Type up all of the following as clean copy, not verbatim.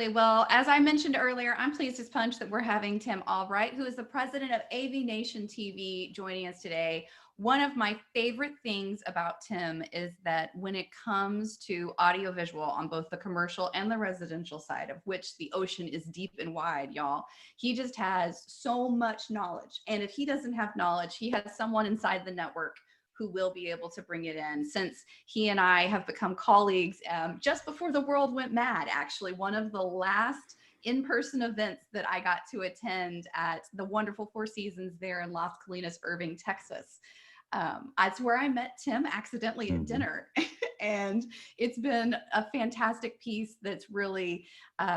Absolutely. Well, as I mentioned earlier, I'm pleased as punch that we're having Tim Albright, who is the president of AV Nation TV, joining us today. One of my favorite things about Tim is that when it comes to audiovisual on both the commercial and the residential side, of which the ocean is deep and wide, y'all, he just has so much knowledge. And if he doesn't have knowledge, he has someone inside the network who will be able to bring it in. Since he and I have become colleagues just before the world went mad, actually, one of the last in-person events that I got to attend at the wonderful Four Seasons there in Las Colinas, Irving, Texas. That's where I met Tim accidentally at dinner. And it's been a fantastic piece that's really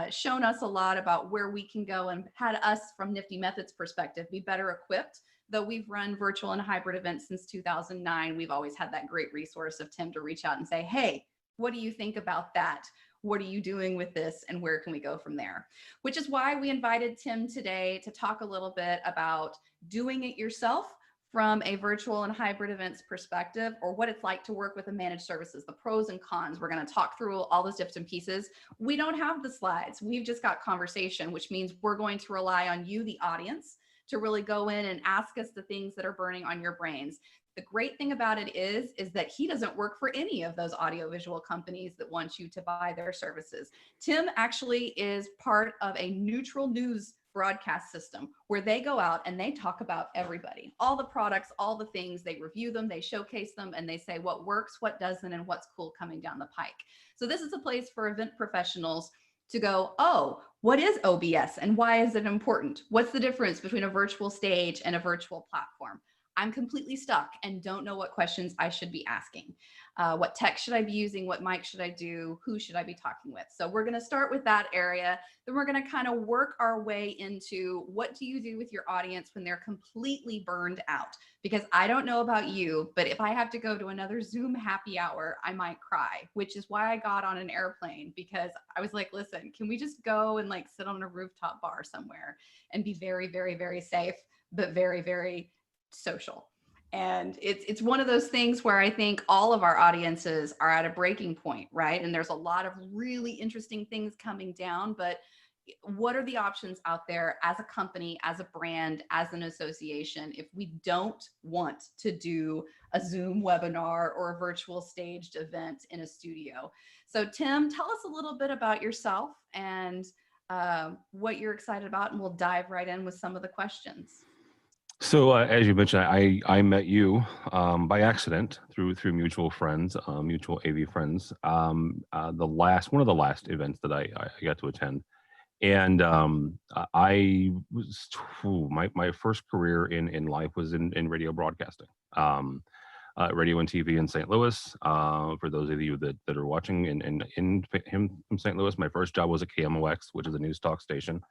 shown us a lot about where we can go and had us, from Nifty Methods perspective, be better equipped. Though we've run virtual and hybrid events since 2009, we've always had that great resource of Tim to reach out and say, hey, what do you think about that? What are you doing with this? And where can we go from there? Which is why we invited Tim today to talk a little bit about doing it yourself from a virtual and hybrid events perspective, or what it's like to work with a managed services, the pros and cons. We're going to talk through all those different pieces. We don't have the slides. We've just got conversation, which means we're going to rely on you, the audience, to really go in and ask us the things that are burning on your brains. The great thing about it is that he doesn't work for any of those audiovisual companies that want you to buy their services. Tim actually is part of a neutral news broadcast system where they go out and they talk about everybody, all the products, all the things, they review them, they showcase them, and they say what works, what doesn't, and what's cool coming down the pike. So this is a place for event professionals to go, oh, what is OBS and why is it important? What's the difference between a virtual stage and a virtual platform? I'm completely stuck and don't know what questions I should be asking. What tech should I be using? What mic should I do? Who should I be talking with? So we're going to start with that area. Then we're going to kind of work our way into what do you do with your audience when they're completely burned out? Because I don't know about you, but if I have to go to another Zoom happy hour, I might cry, which is why I got on an airplane, because I was like, listen, can we just go and like sit on a rooftop bar somewhere and be very, very, very safe, but very, very social. And it's one of those things where I think all of our audiences are at a breaking point, right? And there's a lot of really interesting things coming down, but what are the options out there as a company, as a brand, as an association, if we don't want to do a Zoom webinar or a virtual staged event in a studio? So Tim, tell us a little bit about yourself and what you're excited about, and we'll dive right in with some of the questions. So as you mentioned, I met you by accident through mutual friends, mutual AV friends. One of the last events that I got to attend, and I was my first career in life was in radio broadcasting, radio and TV in St. Louis. For those of you that are watching in from St. Louis, my first job was at KMOX, which is a news talk station.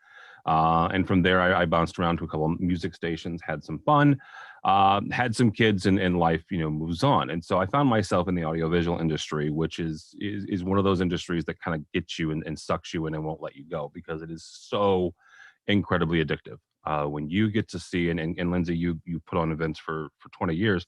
And from there, I bounced around to a couple of music stations, had some fun, had some kids, and life, moves on. And so I found myself in the audiovisual industry, which is one of those industries that kind of gets you and sucks you in and won't let you go, because it is so incredibly addictive. When you get to see, and Lindsay, you put on events for 20 years,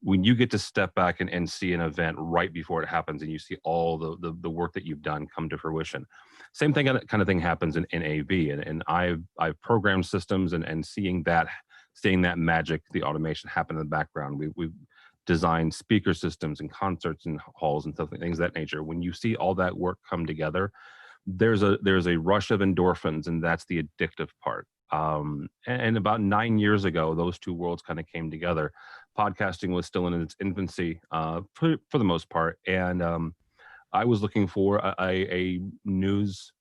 when you get to step back and see an event right before it happens, and you see all the work that you've done come to fruition. Same thing kind of thing happens in AV, and I've programmed systems and seeing that magic, the automation happen in the background. We've designed speaker systems and concerts and halls and stuff, things of that nature. When you see all that work come together, there's a rush of endorphins, and that's the addictive part. And about 9 years ago, those two worlds kind of came together. Podcasting was still in its infancy for the most part, and I was looking for a news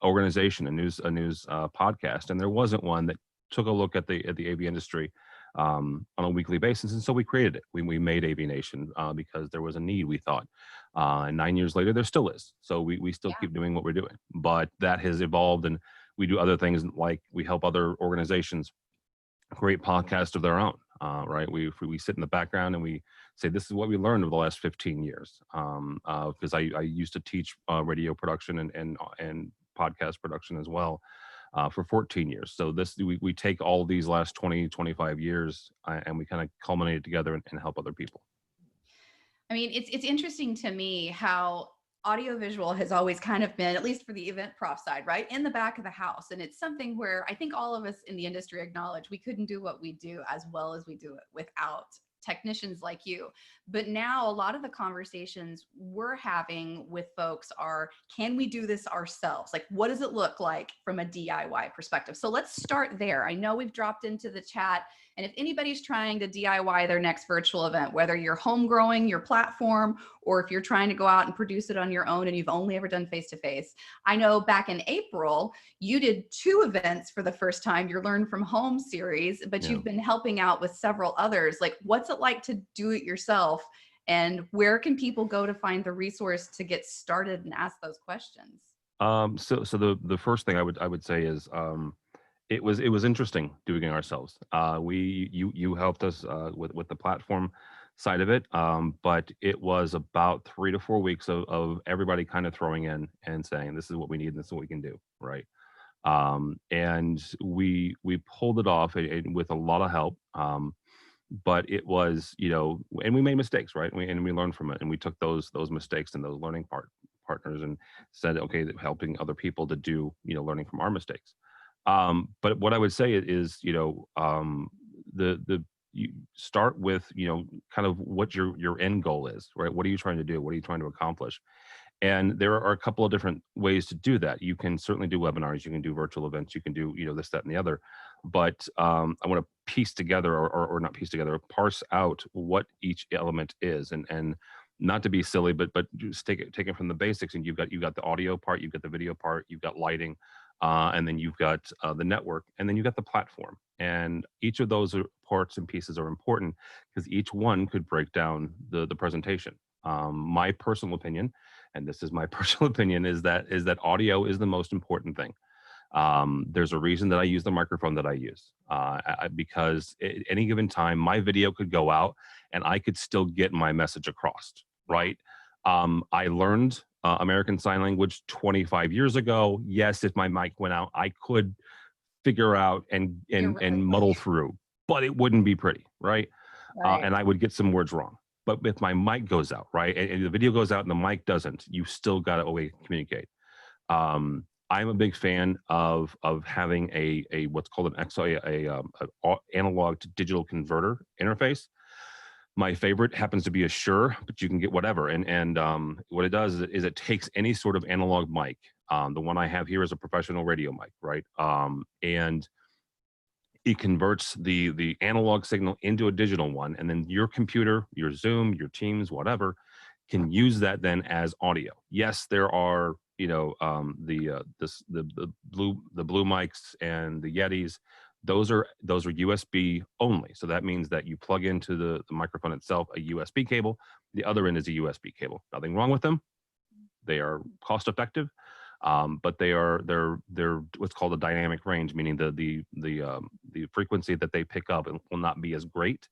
organization, a news podcast, and there wasn't one that took a look at the AV industry on a weekly basis, and so we created it. We made AV Nation because there was a need, we thought. And 9 years later, there still is. So we still keep doing what we're doing, but that has evolved, and we do other things, like we help other organizations create podcasts of their own. Right? We sit in the background and we say, this is what we learned over the last 15 years. Because I used to teach radio production and podcast production as well for 14 years. So we take all these last 20, 25 years and we kind of culminate it together and help other people. I mean, it's interesting to me how audiovisual has always kind of been, at least for the event prop side, right, in the back of the house. And it's something where I think all of us in the industry acknowledge we couldn't do what we do as well as we do it without technicians like you. But now a lot of the conversations we're having with folks are, can we do this ourselves? Like, what does it look like from a DIY perspective? So let's start there. I know we've dropped into the chat, and if anybody's trying to DIY their next virtual event, whether you're home growing your platform or if you're trying to go out and produce it on your own and you've only ever done face-to-face, I know back in April, you did 2 events for the first time, your Learn from Home series, but you've been helping out with several others. Like, what's it like to do it yourself? And where can people go to find the resource to get started and ask those questions? So the first thing I would say is it was interesting doing it ourselves. You helped us with the platform side of it, but it was about 3 to 4 weeks of everybody kind of throwing in and saying, this is what we need and this is what we can do, right? And we pulled it off with a lot of help. But it was, and we made mistakes, right? And we learned from it, and we took those mistakes and those learning partners and said, okay, helping other people to do, learning from our mistakes. But what I would say is, you start with, kind of what your end goal is, right? What are you trying to do? What are you trying to accomplish? And there are a couple of different ways to do that. You can certainly do webinars, you can do virtual events, you can do, this, that, and the other. But I want to piece together or not piece together, parse out what each element is, and not to be silly, but just take it from the basics. And you've got the audio part, you've got the video part, you've got lighting, and then you've got the network, and then you've got the platform. And each of those parts and pieces are important because each one could break down the presentation. My personal opinion, and this is my personal opinion, is that audio is the most important thing. There's a reason that I use the microphone that I use, because at any given time, my video could go out and I could still get my message across, right? I learned American Sign Language 25 years ago. Yes, if my mic went out, I could figure out and muddle through, but it wouldn't be pretty, right? And I would get some words wrong. But if my mic goes out, right, and the video goes out and the mic doesn't, you still got a way to communicate. I'm a big fan of having a what's called an analog to digital converter interface. My favorite happens to be a Shure, but you can get whatever. And what it does is it takes any sort of analog mic. The one I have here is a professional radio mic, right? And it converts the analog signal into a digital one, and then your computer, your Zoom, your Teams, whatever, can use that then as audio. Yes, there are the blue mics and the Yetis. Those are USB only. So that means that you plug into the microphone itself a USB cable. The other end is a USB cable. Nothing wrong with them. They are cost effective. But they're what's called a dynamic range, meaning the frequency that they pick up will not be as great,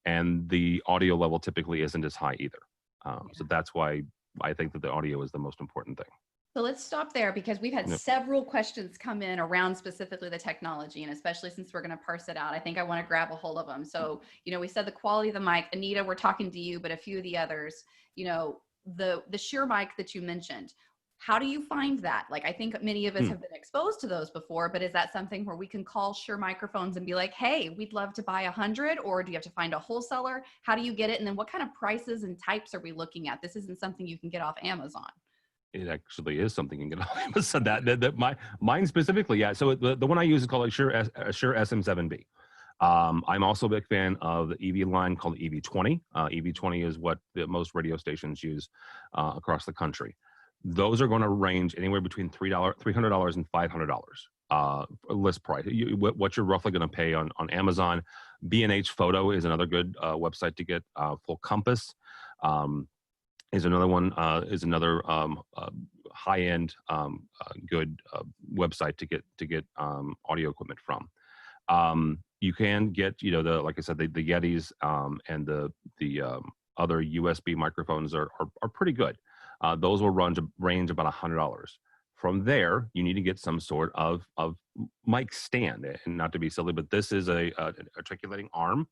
and the audio level typically isn't as high either. So that's why I think that the audio is the most important thing. So let's stop there because we've had several questions come in around specifically the technology, and especially since we're going to parse it out, I think I want to grab a hold of them. So, we said the quality of the mic. Anita, we're talking to you, but a few of the others, the Shure mic that you mentioned. How do you find that? Like, I think many of us have been exposed to those before, but is that something where we can call Shure microphones and be like, hey, we'd love to buy 100, or do you have to find a wholesaler? How do you get it? And then what kind of prices and types are we looking at? This isn't something you can get off Amazon. It actually is something you can get off Amazon. Mine specifically, yeah. So the one I use is called Shure SM7B. I'm also a big fan of the EV line called EV20. EV20 is what most radio stations use across the country. Those are going to range anywhere between $300 and $500 list price. What you're roughly going to pay on Amazon. B&H Photo is another good website to get. Full Compass is another one. Is another high-end good website to get audio equipment from. You can get like I said, the Yetis and the other USB microphones are pretty good. Those will range about $100. From there, you need to get some sort of mic stand, and not to be silly, but this is a articulating arm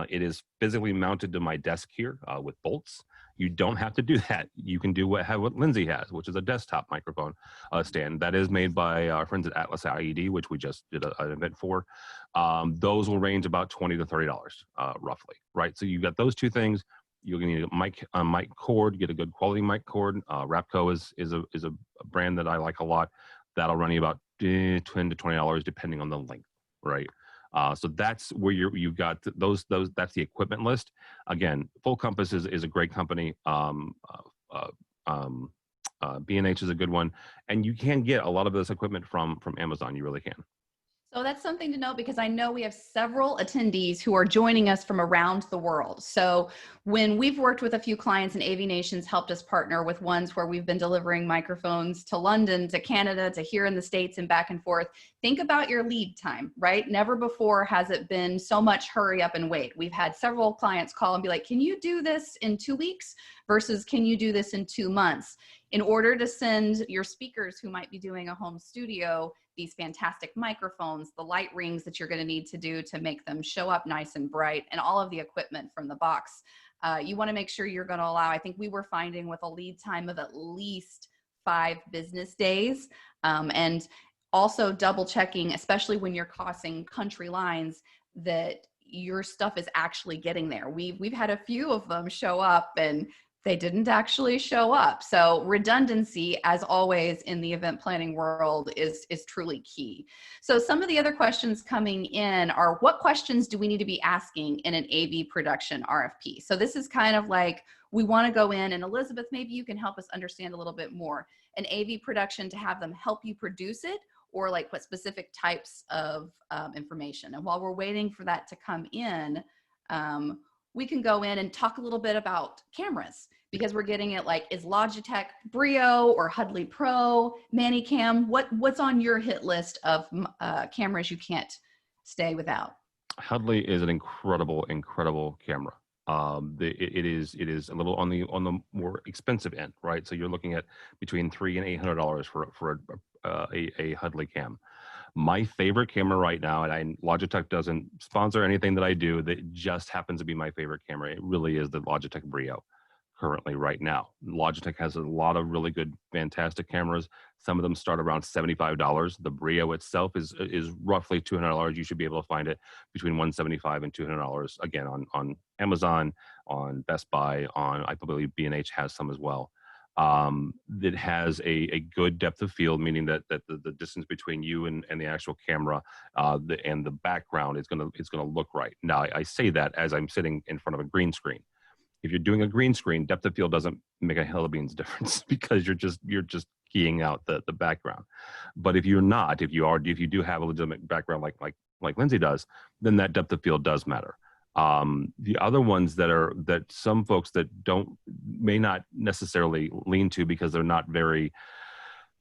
It is physically mounted to my desk here with bolts. You don't have to do that. You can do what Lindsay has, which is a desktop microphone stand that is made by our friends at Atlas IED, which we just did an event for. Those will range about $20 to $30 roughly, right? So you've got those two things. You're going to need a mic cord, get a good quality mic cord. Rapco is a brand that I like a lot. That'll run you about $10 to $20 depending on the length, right? So that's where you've got those. That's the equipment list. Again, Full Compass is a great company. B&H is a good one, and you can get a lot of this equipment from Amazon. You really can. So that's something to note because I know we have several attendees who are joining us from around the world. So when we've worked with a few clients and AV Nation's helped us partner with ones where we've been delivering microphones to London, to Canada, to here in the States and back and forth, think about your lead time, right? Never before has it been so much hurry up and wait. We've had several clients call and be like, can you do this in 2 weeks versus can you do this in 2 months? In order to send your speakers who might be doing a home studio these fantastic microphones, the light rings that you're going to need to do to make them show up nice and bright, and all of the equipment from the box. You want to make sure you're going to allow, I think we were finding with a lead time of at least 5 business days. And also double checking, especially when you're crossing country lines, that your stuff is actually getting there. We've had a few of them show up and they didn't actually show up. So redundancy, as always in the event planning world, is truly key. So some of the other questions coming in are, what questions do we need to be asking in an AV production RFP? So this is kind of like, we want to go in, and Elizabeth, maybe you can help us understand a little bit more. An AV production, to have them help you produce it, or like what specific types of information. And while we're waiting for that to come in, we can go in and talk a little bit about cameras, because we're getting it like, is Logitech Brio or Hudley Pro, Manicam? What's on your hit list of cameras you can't stay without? Hudley is an incredible camera. It is a little on the more expensive end, right? So you're looking at between $300 and $800 for a Hudley cam. My favorite camera right now, and Logitech doesn't sponsor anything that I do, that just happens to be my favorite camera. It really is the Logitech Brio currently right now. Logitech has a lot of really good, fantastic cameras. Some of them start around $75. The Brio itself is roughly $200. You should be able to find it between $175 and $200. Again, on Amazon, on Best Buy, I believe B&H has some as well. That has a good depth of field, meaning that the distance between you and the actual camera and the background is gonna look right. Now, I say that as I'm sitting in front of a green screen. If you're doing a green screen, depth of field doesn't make a hell of beans difference, because you're just keying out the background. But if you're not, if you do have a legitimate background like Lindsay does, then that depth of field does matter. The other ones that some folks that may not necessarily lean to, because they're not very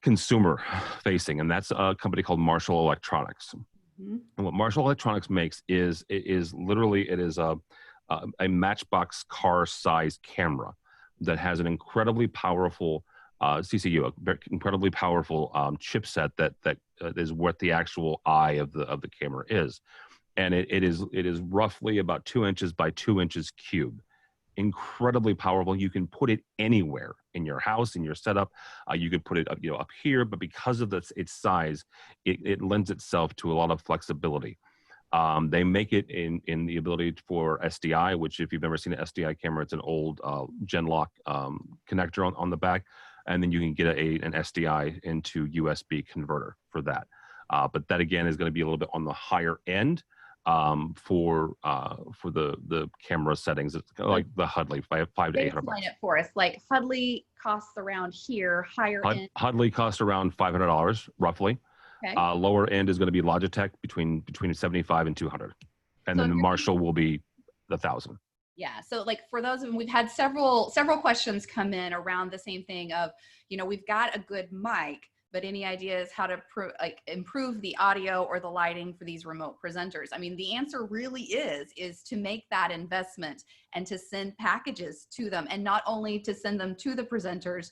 consumer facing, and that's a company called Marshall Electronics. Mm-hmm. And what Marshall Electronics makes is literally a Matchbox car size camera that has an incredibly powerful CCU, a very incredibly powerful chipset that is what the actual eye of the camera is. And it is roughly about 2 inches by 2 inches cube. Incredibly powerful. You can put it anywhere in your house, in your setup. You could put it up here, but because of its size, it lends itself to a lot of flexibility. They make it in the ability for SDI, which, if you've ever seen an SDI camera, it's an old Genlock connector on the back, and then you can get an SDI into USB converter for that. But that, again, is going to be a little bit on the higher end for the camera settings. It's kind of like the Hudley, $500 to $800. Explain it for us. Like, Hudley costs around here, higher end. Hudley costs around $500 roughly. Okay. Lower end is going to be Logitech between $75 and $200, and then the Marshall will be $1,000. Yeah. So, like, for those of them, we've had several questions come in around the same thing of, we've got a good mic, but any ideas how to improve the audio or the lighting for these remote presenters? I mean, the answer really is to make that investment and to send packages to them, and not only to send them to the presenters,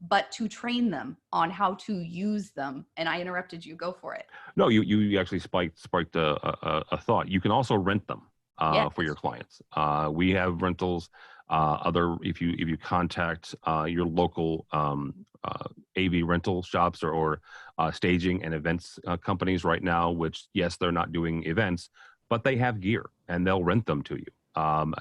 but to train them on how to use them. And I interrupted you. Go for it. No, you actually sparked a thought. You can also rent them. Yes. for your clients. We have rentals. If you contact your local AV rental shops or staging and events companies right now, which yes, they're not doing events, but they have gear and they'll rent them to you. And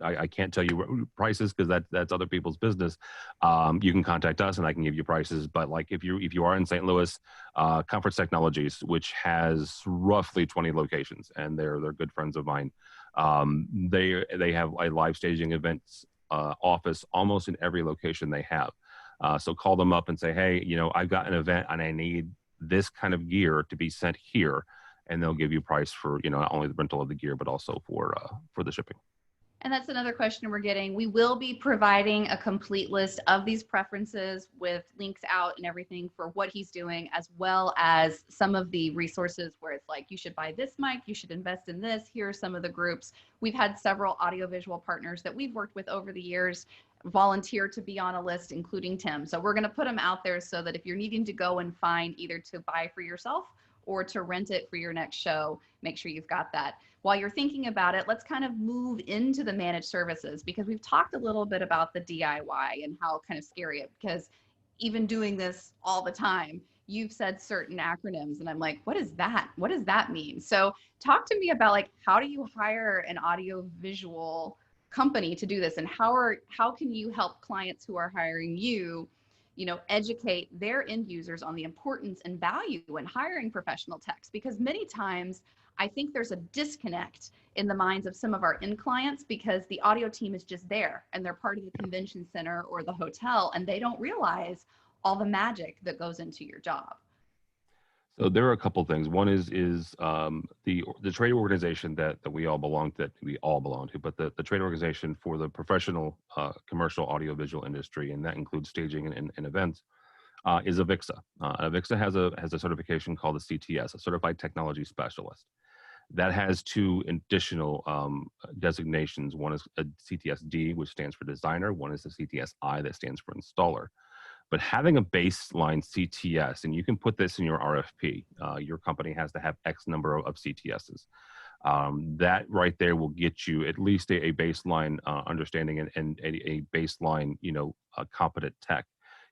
I can't tell you prices because that's other people's business. You can contact us and I can give you prices. But like if you are in St. Louis, Comforts Technologies, which has roughly 20 locations, and they're good friends of mine. They have a live staging events office almost in every location they have. So call them up and say, hey, I've got an event and I need this kind of gear to be sent here, and they'll give you a price for not only the rental of the gear but also for the shipping. And that's another question we're getting. We will be providing a complete list of these preferences with links out and everything for what he's doing, as well as some of the resources where it's like, you should buy this mic, you should invest in this. Here are some of the groups. We've had several audiovisual partners that we've worked with over the years volunteer to be on a list, including Tim. So we're going to put them out there so that if you're needing to go and find either to buy for yourself or to rent it for your next show, make sure you've got that. While you're thinking about it, let's kind of move into the managed services, because we've talked a little bit about the DIY and how kind of scary it, because even doing this all the time, you've said certain acronyms and I'm like, what is that? What does that mean? So talk to me about like, how do you hire an audiovisual company to do this? And how can you help clients who are hiring you, educate their end users on the importance and value in hiring professional techs? Because many times I think there's a disconnect in the minds of some of our end clients because the audio team is just there and they're part of the convention center or the hotel and they don't realize all the magic that goes into your job. So there are a couple of things. One is the trade organization that we all belong to, but the trade organization for the professional commercial audiovisual industry, and that includes staging and events, is AVIXA. AVIXA has a certification called a CTS, a Certified Technology Specialist. That has two additional designations. One is a CTS-D, which stands for designer. One is a CTS-I, that stands for installer. But having a baseline CTS, and you can put this in your RFP, your company has to have X number of CTSs. That right there will get you at least a baseline understanding and a baseline, competent tech.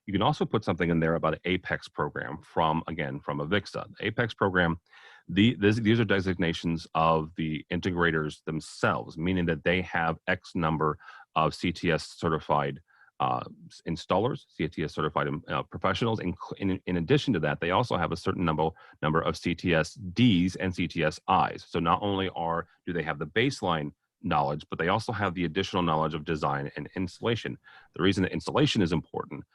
You can also put something in there about an APEX program from AVIXA. The APEX program, these are designations of the integrators themselves, meaning that they have X number of CTS certified installers, CTS certified professionals. In addition to that, they also have a certain number of CTS Ds and CTS Is. So not only do they have the baseline knowledge, but they also have the additional knowledge of design and installation. The reason that installation is important,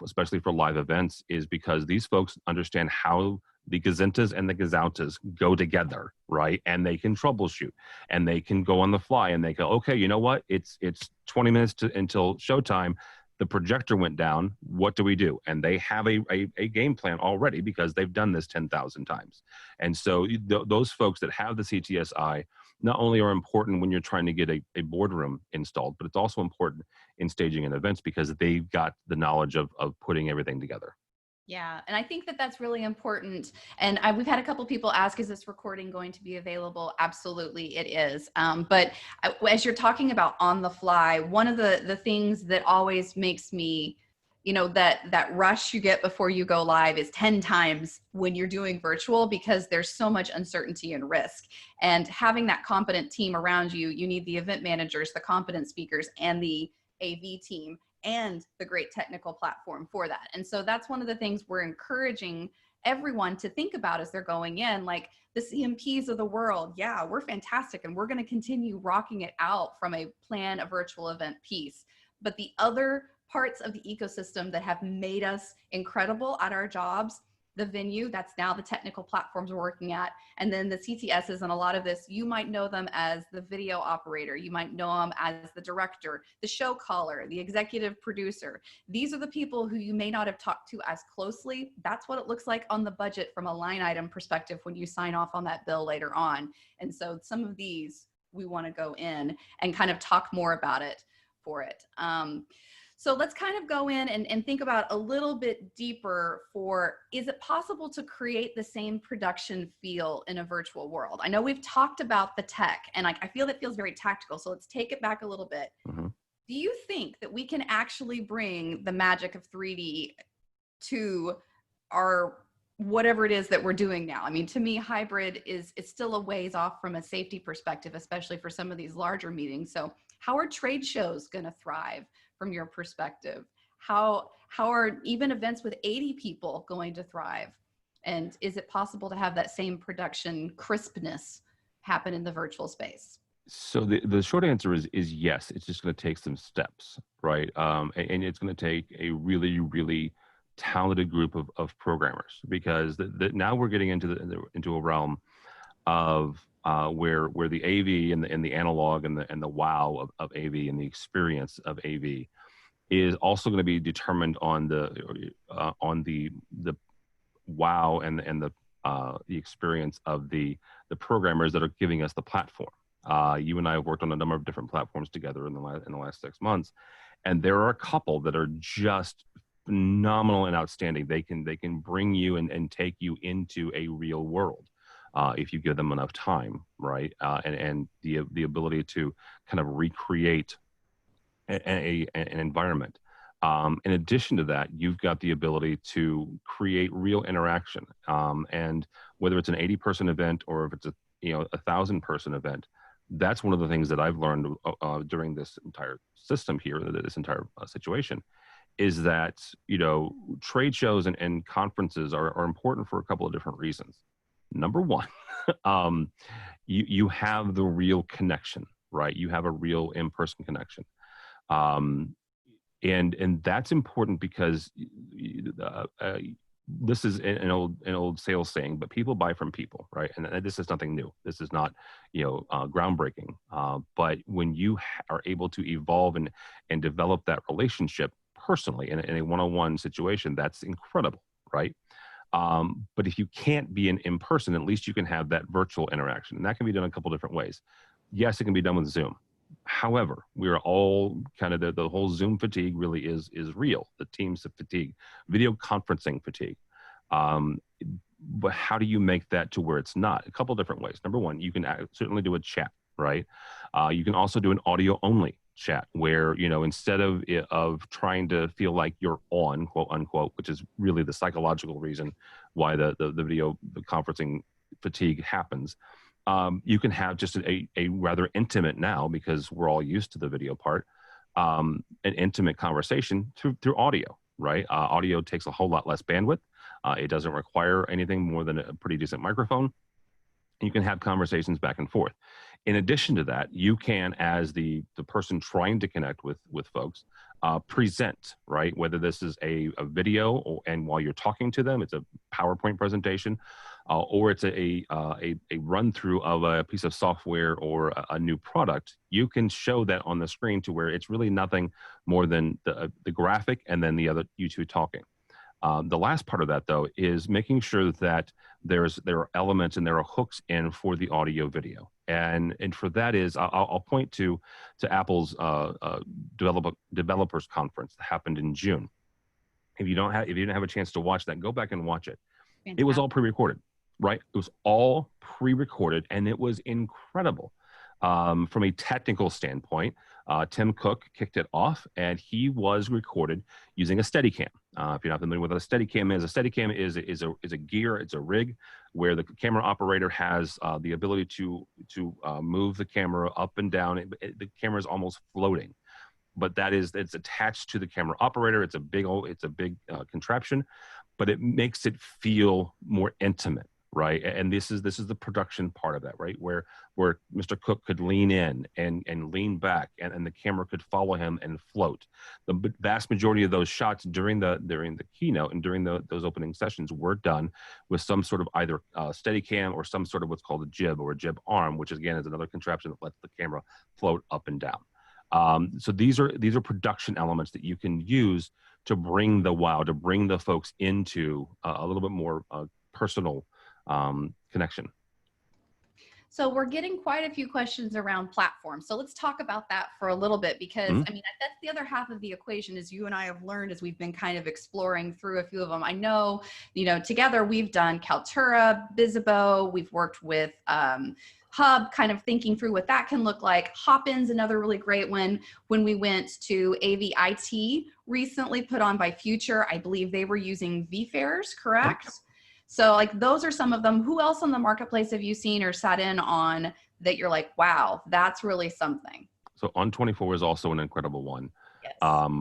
especially for live events, is because these folks understand how the gazintas and the gazoutas go together, right? And they can troubleshoot and they can go on the fly and they go, okay, you know what? It's 20 minutes until showtime. The projector went down. What do we do? And they have a game plan already because they've done this 10,000 times. And so those folks that have the CTSI not only are important when you're trying to get a boardroom installed, but it's also important in staging and events because they've got the knowledge of putting everything together. Yeah, and I think that that's really important. And we've had a couple people ask, is this recording going to be available? Absolutely, it is. But as you're talking about on the fly, one of the things that always makes me, that rush you get before you go live is 10 times when you're doing virtual because there's so much uncertainty and risk. And having that competent team around you, you need the event managers, the competent speakers, and the AV team, and the great technical platform for that. And so that's one of the things we're encouraging everyone to think about as they're going in, like the CMPs of the world. Yeah, we're fantastic. And we're going to continue rocking it out from a plan a virtual event piece. But the other parts of the ecosystem that have made us incredible at our jobs, the venue, that's now the technical platforms we're working at, and then the CTSs, and a lot of this, you might know them as the video operator, you might know them as the director, the show caller, the executive producer. These are the people who you may not have talked to as closely. That's what it looks like on the budget from a line item perspective when you sign off on that bill later on. And so some of these we want to go in and kind of talk more about it for it. So let's kind of go in and think about a little bit deeper for, is it possible to create the same production feel in a virtual world? I know we've talked about the tech, and I feel that feels very tactical. So let's take it back a little bit. Mm-hmm. Do you think that we can actually bring the magic of 3D to our whatever it is that we're doing now? I mean, to me, hybrid is still a ways off from a safety perspective, especially for some of these larger meetings. So how are trade shows going to thrive from your perspective? How are even events with 80 people going to thrive? And is it possible to have that same production crispness happen in the virtual space? So the short answer is yes. It's just going to take some steps, right? And it's going to take a really, really talented group of programmers, because now we're getting into a realm of where the AV and the analog and the wow of AV and the experience of AV is also going to be determined on the wow and the experience of the programmers that are giving us the platform. You and I have worked on a number of different platforms together in the last 6 months, and there are a couple that are just phenomenal and outstanding. They can bring you and take you into a real world if you give them enough time, right? And the ability to kind of recreate an environment. In addition to that, you've got the ability to create real interaction. And whether it's an 80-person event or if it's a 1,000-person event, that's one of the things that I've learned during this entire system here, this entire situation, is that trade shows and conferences are important for a couple of different reasons. Number one, you have the real connection, right? You have a real in-person connection. And that's important because this is an old sales saying, but people buy from people, right? And this is nothing new. This is not groundbreaking. But when you are able to evolve and develop that relationship personally in a one-on-one situation, that's incredible, right? But if you can't be in person, at least you can have that virtual interaction, and that can be done a couple different ways. Yes, it can be done with Zoom. However, we're all kind of the whole Zoom fatigue really is real. The Teams fatigue, video conferencing fatigue. But how do you make that to where it's not? A couple different ways. Number one, you can certainly do a chat, right? You can also do an audio only chat where, instead of trying to feel like you're on, quote unquote, which is really the psychological reason why the video conferencing fatigue happens. You can have just a rather intimate now, because we're all used to the video part, an intimate conversation through audio, right? Audio takes a whole lot less bandwidth. It doesn't require anything more than a pretty decent microphone. You can have conversations back and forth. In addition to that, you can, as the person trying to connect with folks, present, right? Whether this is a video and while you're talking to them, it's a PowerPoint presentation, or it's a run through of a piece of software or a new product. You can show that on the screen to where it's really nothing more than the graphic and then the other you two talking. The last part of that, though, is making sure that there are elements and there are hooks in for the audio video, and for that is I'll point to Apple's developers conference that happened in June. If you didn't have a chance to watch that, go back and watch it. Fantastic. It was all pre-recorded, right? It was all pre-recorded, and it was incredible. From a technical standpoint, Tim Cook kicked it off, and he was recorded using a Steadicam. If you're not familiar with what a Steadicam is a gear, it's a rig where the camera operator has the ability to move the camera up and down. The camera is almost floating, but it's attached to the camera operator. It's a big contraption, but it makes it feel more intimate. Right. And this is the production part of that, right? Where Mr. Cook could lean in and lean back and the camera could follow him and float. The vast majority of those shots during the keynote and during those opening sessions were done with some sort of either Steadicam or some sort of what's called a jib or a jib arm, which again is another contraption that lets the camera float up and down. So these are production elements that you can use to bring the wow, to bring the folks into a little bit more personal connection. So we're getting quite a few questions around platforms. So let's talk about that for a little bit, because Mhm. I mean, that's the other half of the equation, as you and I have learned as we've been kind of exploring through a few of them. I know, together we've done Kaltura, Bizibo, we've worked with Hub, kind of thinking through what that can look like. Hopin's another really great one. When we went to AVIT recently, put on by Future, I believe they were using vFairs, correct? Yep. So like those are some of them. Who else on the marketplace have you seen or sat in on that you're like, wow, that's really something? So On24 is also an incredible one. Yes.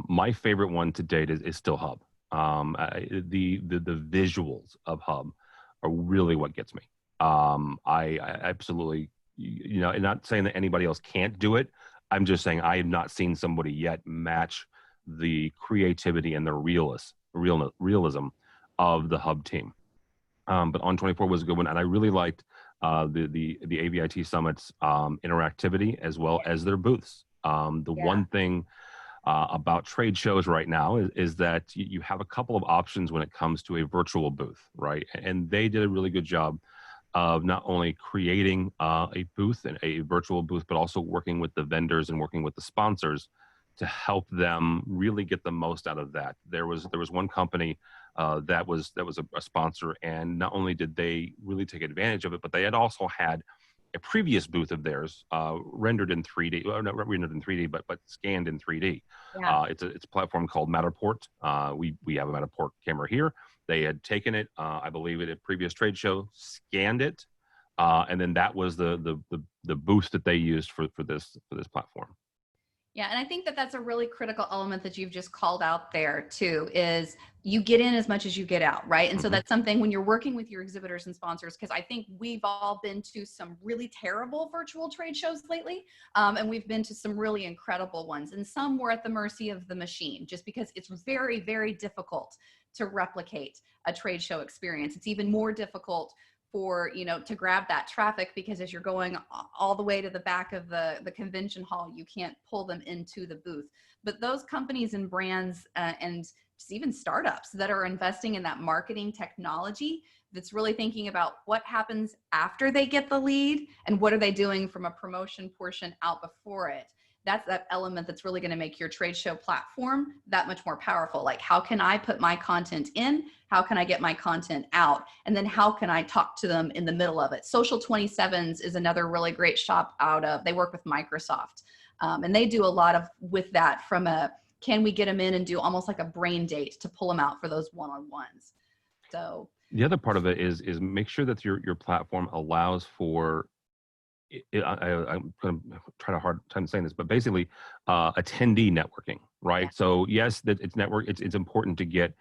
My favorite one to date is still Hub. The visuals of Hub are really what gets me. I absolutely, and not saying that anybody else can't do it. I'm just saying I have not seen somebody yet match the creativity and the realism of the Hub team. But On24 was a good one, and I really liked the AVIT Summit's interactivity as well as their booths. The Yeah. one thing about trade shows right now is that you have a couple of options when it comes to a virtual booth, right? And they did a really good job of not only creating a booth and a virtual booth, but also working with the vendors and working with the sponsors to help them really get the most out of that. There was one company that was a sponsor, and not only did they really take advantage of it, but they had also had a previous booth of theirs rendered in 3D, well, not rendered in 3D, but scanned in 3D. Yeah. It's a platform called Matterport. We have a Matterport camera here. They had taken it, I believe, at a previous trade show, scanned it, and then that was the boost that they used for this platform. Yeah, and I think that that's a really critical element that you've just called out there too, is you get in as much as you get out, right? And so Mm-hmm. that's something when you're working with your exhibitors and sponsors, because I think we've all been to some really terrible virtual trade shows lately, and we've been to some really incredible ones, and some were at the mercy of the machine, just because it's very, very difficult to replicate a trade show experience. It's even more difficult for to grab that traffic, because as you're going all the way to the back of the convention hall, you can't pull them into the booth. But those companies and brands and just even startups that are investing in that marketing technology, that's really thinking about what happens after they get the lead and what are they doing from a promotion portion out before it, that's that element that's really going to make your trade show platform that much more powerful. Like, how can I put my content in? How can I get my content out? And then how can I talk to them in the middle of it? Social 27s is another really great shop out of, they work with Microsoft. And they do a lot of with that from a, can we get them in and do almost like a brain date to pull them out for those one-on-ones. So the other part of it is make sure that your platform allows for I'm going to try to hard time saying this, but basically attendee networking, right? yeah, So yes, that it's network. It's important to get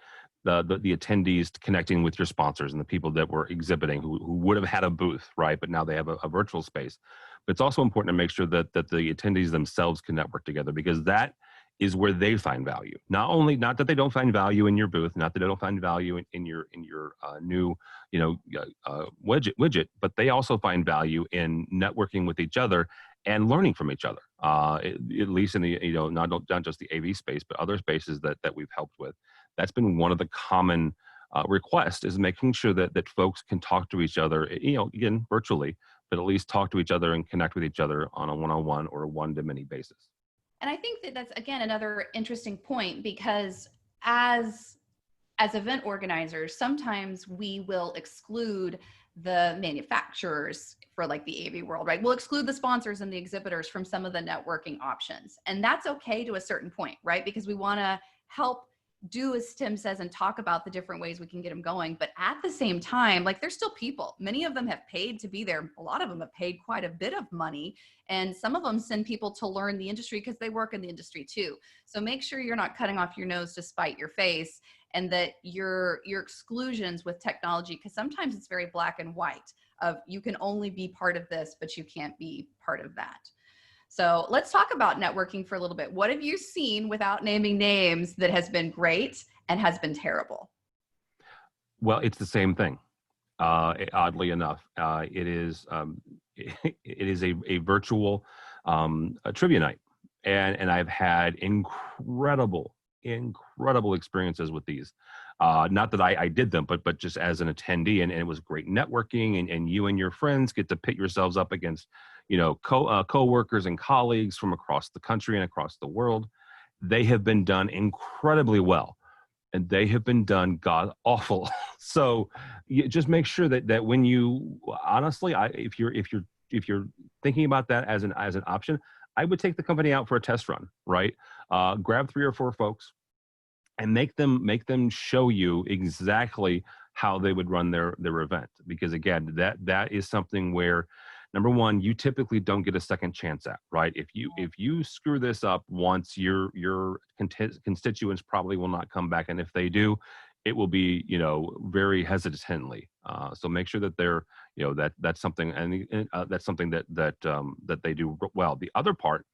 the attendees connecting with your sponsors and the people that were exhibiting who would have had a booth, right? But now they have a virtual space. But it's also important to make sure that the attendees themselves can network together, because that is where they find value. Not that they don't find value in your booth, not that they don't find value in your new widget, but they also find value in networking with each other and learning from each other. At least in the not just the AV space, but other spaces that we've helped with. That's been one of the common requests, is making sure that folks can talk to each other, again virtually, but at least talk to each other and connect with each other on a one-on-one or a one-to-many basis. and I think that that's, again, another interesting point, because as event organizers, sometimes we will exclude the manufacturers for like the AV world, right? We'll exclude the sponsors and the exhibitors from some of the networking options. And that's okay to a certain point, right? Because we want to help do as Tim says and talk about the different ways we can get them going. But at the same time, like, they're still people. Many of them have paid to be there. A lot of them have paid quite a bit of money. And some of them send people to learn the industry because they work in the industry too. So make sure you're not cutting off your nose to spite your face, and that your exclusions with technology, because sometimes it's very black and white of you can only be part of this, but you can't be part of that. So let's talk about networking for a little bit. What have you seen, without naming names, that has been great and has been terrible? Well, it's the same thing. Oddly enough, it is it is a virtual a trivia night, and I've had incredible experiences with these. Not that I did them, but just as an attendee, and it was great networking, and you and your friends get to pit yourselves up against, co-workers and colleagues from across the country and across the world. They have been done incredibly well, and they have been done god awful. So you just make sure that when you honestly, if you're thinking about that as an option, I would take the company out for a test run, right? Grab 3 or 4 folks and make them show you exactly how they would run their event, because again, that is something where, number one, you typically don't get a second chance at, right? If you screw this up once, your constituents probably will not come back, and if they do, it will be, very hesitantly. So make sure that they're, that's something, and that's something that they do well. The other part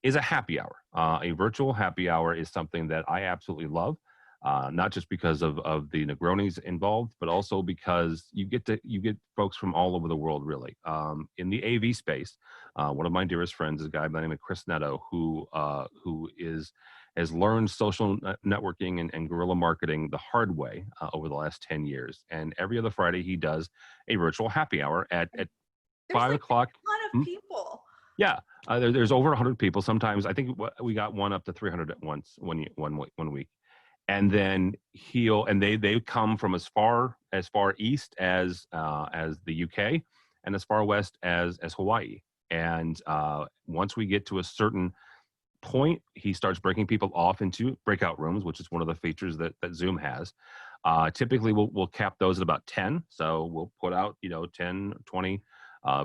is a happy hour. A virtual happy hour is something that I absolutely love, not just because of the Negronis involved, but also because you get folks from all over the world, really. In the AV space, one of my dearest friends is a guy by the name of Chris Netto, who has learned social networking and guerrilla marketing the hard way over the last 10 years. And every other Friday, he does a virtual happy hour at There's 5 like o'clock. a ton of people. Yeah, there's over 100 people. Sometimes I think we got one up to 300 at once one week, and then they come from as far east as the UK, and as far west as Hawaii. And once we get to a certain point, he starts breaking people off into breakout rooms, which is one of the features that Zoom has. Typically, we'll cap those at about 10. So we'll put out 10, 20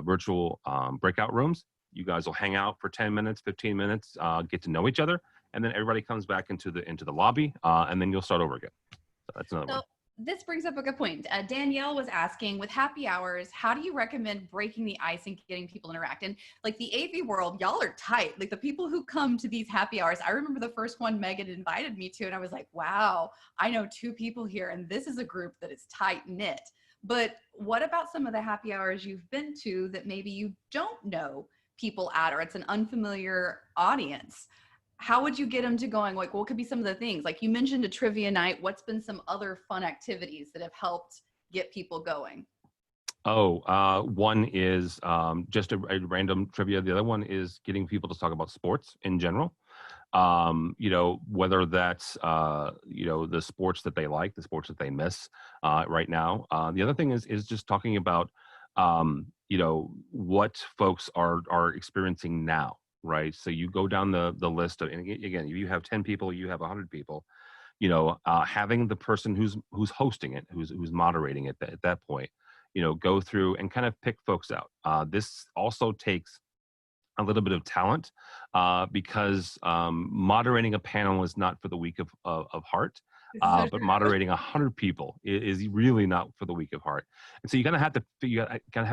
virtual breakout rooms. You guys will hang out for 10 minutes, 15 minutes, get to know each other, and then everybody comes back into the lobby, and then you'll start over again. So that's another one. This brings up a good point. Danielle was asking, with happy hours, how do you recommend breaking the ice and getting people to interact? And like the AV world, y'all are tight. Like the people who come to these happy hours, I remember the first one Megan invited me to, and I was like, wow, I know 2 people here, and this is a group that is tight knit. But what about some of the happy hours you've been to that maybe you don't know people at, or it's an unfamiliar audience? How would you get them to going? Like, what could be some of the things? Like you mentioned a trivia night. What's been some other fun activities that have helped get people going? One is just a random trivia. The other one is getting people to talk about sports in general. Whether that's, the sports that they like, the sports that they miss right now. The other thing is just talking about, what folks are experiencing now, right? So you go down the list of, and again, if you have 10 people, you have 100 people, having the person who's hosting it, who's moderating it at that point, go through and kind of pick folks out. This also takes a little bit of talent, because moderating a panel is not for the weak of heart. But moderating 100 people is really not for the weak of heart. And so you kind of have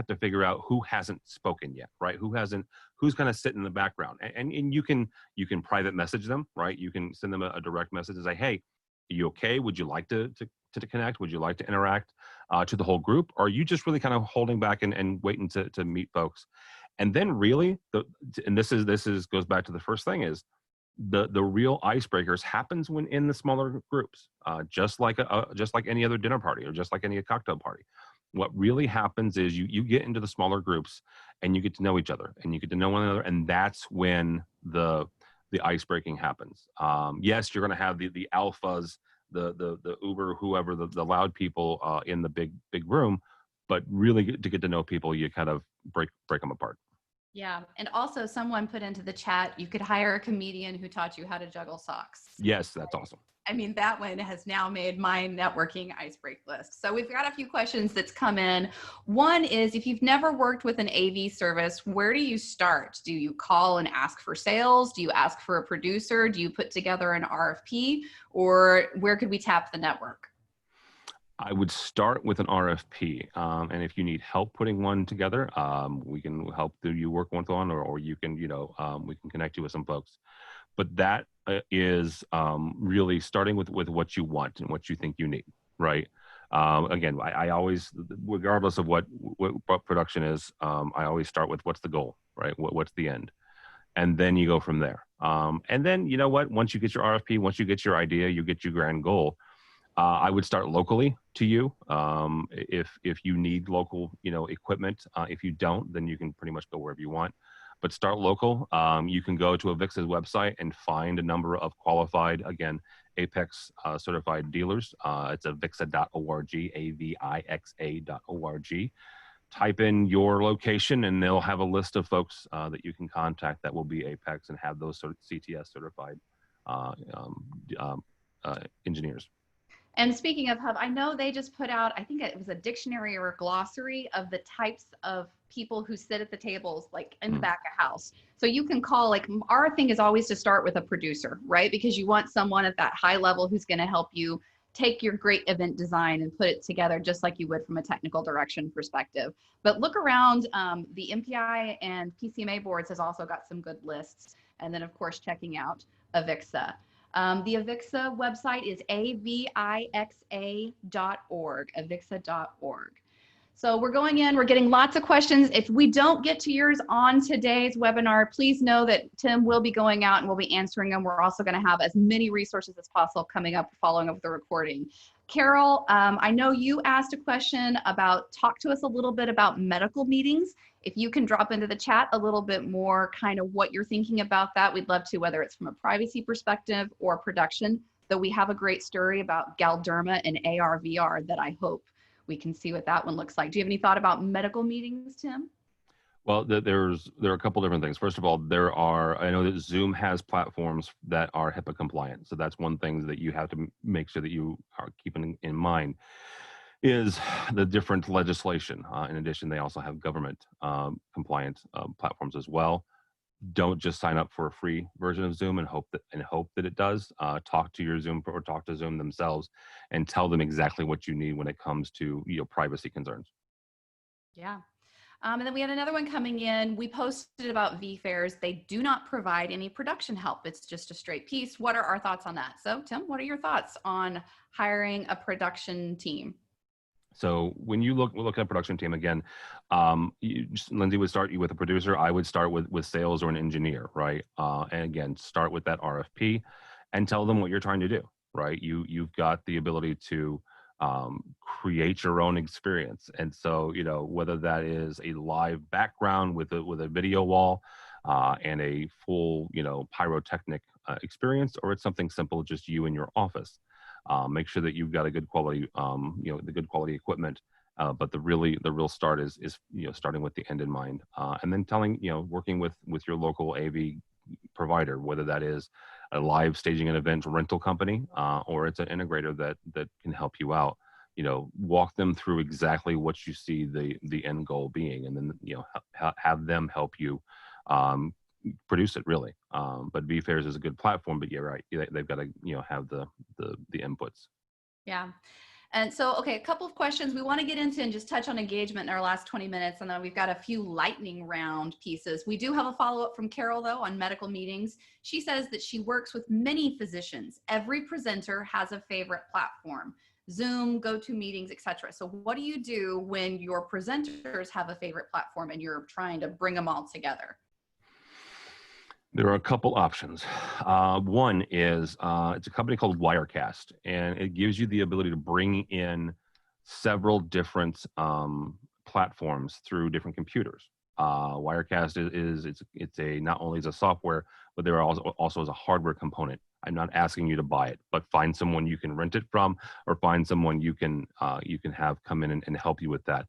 to figure out who hasn't spoken yet, right? Who's going to sit in the background, and you can private message them, right? You can send them a direct message and say, hey, are you okay? Would you like to connect? Would you like to interact to the whole group? Or are you just really kind of holding back and waiting to meet folks? And then really, this goes back to the first thing, is the real icebreakers happens when in the smaller groups, just like any other dinner party or just like any cocktail party. What really happens is you get into the smaller groups and you get to know each other and you get to know one another, and that's when the ice breaking happens. Yes, you're going to have the alphas, the Uber, whoever, the loud people in the big room, but really to get to know people, you kind of break them apart. Yeah. And also someone put into the chat, you could hire a comedian who taught you how to juggle socks. Yes, that's awesome. I mean, that one has now made my networking ice break list. So we've got a few questions that's come in. One is, if you've never worked with an AV service, where do you start? Do you call and ask for sales? Do you ask for a producer? Do you put together an RFP? Or where could we tap the network? I would start with an RFP, and if you need help putting one together, we can help you work one-on-one, or you can, we can connect you with some folks. But that is really starting with what you want and what you think you need, right? Again, I always, regardless of what production is, I always start with what's the goal, right? What's the end? And then you go from there. And then, once you get your RFP, once you get your idea, you get your grand goal, I would start locally to you. If you need local, equipment. If you don't, then you can pretty much go wherever you want. But start local. You can go to Avixa's website and find a number of qualified, again, Apex certified dealers. It's avixa.org, avixa.org. Type in your location, and they'll have a list of folks that you can contact that will be Apex and have those sort of CTS certified engineers. And speaking of Hub, I know they just put out, I think it was a dictionary or a glossary of the types of people who sit at the tables, like in the back of house. So you can call, like, our thing is always to start with a producer, right? Because you want someone at that high level who's going to help you take your great event design and put it together just like you would from a technical direction perspective. But look around, the MPI and PCMA boards has also got some good lists. And then of course, checking out Avixa. The Avixa website is avixa.org, avixa.org. So we're going in, we're getting lots of questions. If we don't get to yours on today's webinar, please know that Tim will be going out and we'll be answering them. We're also going to have as many resources as possible coming up following up with the recording. Carol, I know you asked a question about, talk to us a little bit about medical meetings. If you can drop into the chat a little bit more kind of what you're thinking about that, we'd love to, whether it's from a privacy perspective or production, though we have a great story about Galderma and AR, VR that I hope we can see what that one looks like. Do you have any thought about medical meetings, Tim? Well, there are a couple different things. First of all, I know that Zoom has platforms that are HIPAA compliant. So that's one thing that you have to make sure that you are keeping in mind is the different legislation. In addition, they also have government compliant platforms as well. Don't just sign up for a free version of Zoom and hope that it does. Talk to your Zoom or talk to Zoom themselves and tell them exactly what you need when it comes to privacy concerns. Yeah. And then we had another one coming in. We posted about vFairs. They do not provide any production help. It's just a straight piece. What are our thoughts on that? So Tim, what are your thoughts on hiring a production team? So when you look at a production team, again, Lindsay would start you with a producer. I would start with sales or an engineer, right? And again, start with that RFP and tell them what you're trying to do, right? You've got the ability to create your own experience. And so, whether that is a live background with a video wall and a full, pyrotechnic experience, or it's something simple, just you in your office. Make sure that you've got a good quality, the good quality equipment. But the real start is starting with the end in mind, and then working with your local AV provider, whether that is a live staging an event rental company or it's an integrator that can help you out. Walk them through exactly what you see the end goal being, and then have them help you produce it really. But vFairs is a good platform, but you're right, they've got to have the inputs. Yeah. And so, okay, a couple of questions we want to get into and just touch on engagement in our last 20 minutes. And then we've got a few lightning round pieces. We do have a follow-up from Carol, though, on medical meetings. She says that she works with many physicians. Every presenter has a favorite platform, Zoom, GoToMeetings, etc. So what do you do when your presenters have a favorite platform and you're trying to bring them all together? There are a couple options. One is it's a company called Wirecast, and it gives you the ability to bring in several different platforms through different computers. Wirecast it's a not only as a software, but there are also as a hardware component. I'm not asking you to buy it, but find someone you can rent it from, or find someone you can have come in and help you with that.